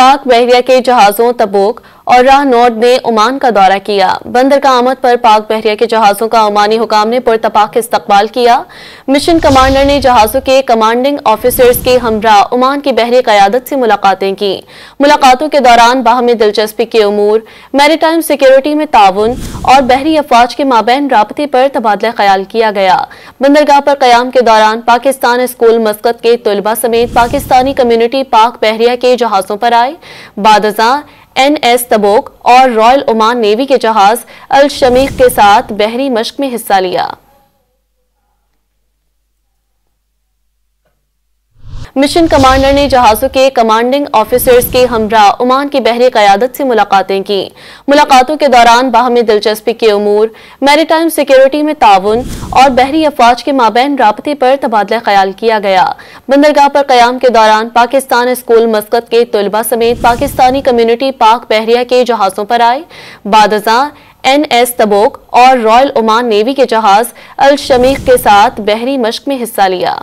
पाक बहरिया के जहाजों तबूक और राह नॉर्ड ने ओमान का दौरा किया। बंदरगाह आमद पर पाक बहरिया के जहाजों का ओमानी हुकाम ने पुरतपाक इस्तकबाल किया। मिशन कमांडर ने जहाजों के कमांडिंग ऑफिसर्स के हमरा ओमान की बहरी क़यादत से मुलाकातें की। मुलाकातों के दौरान बाहमी दिलचस्पी के उमूर, मैरीटाइम सिक्योरिटी में ताउन और बहरी अफवाज के माबैन राबते पर तबादला ख्याल किया गया। बंदरगाह पर क़याम के दौरान पाकिस्तान स्कूल मस्कत के तलबा समेत पाकिस्तानी कम्युनिटी पाक बहरिया के जहाजों पर आए। बादजा NS तबूक और रॉयल ओमान नेवी के जहाज अल शमीख के साथ बहरी मश्क में हिस्सा लिया। मिशन कमांडर ने जहाजों के कमांडिंग ऑफिसर्स के हमरा ओमान की बहरी क़यादत से मुलाकातें की। मुलाकातों के दौरान बाहमी दिलचस्पी के उमूर, मैरीटाइम सिक्योरिटी में ताउन और बहरी अफवाज के माबैन राबते पर तबादला ख्याल किया गया। बंदरगाह पर क़याम के दौरान पाकिस्तान स्कूल मस्कत के तलबा समेत पाकिस्तानी कम्युनिटी पाक बहरिया के जहाजों पर आए। बादजा NS तबूक और रॉयल ओमान नेवी के जहाज अल शमीख के साथ बहरी मश्क में हिस्सा लिया।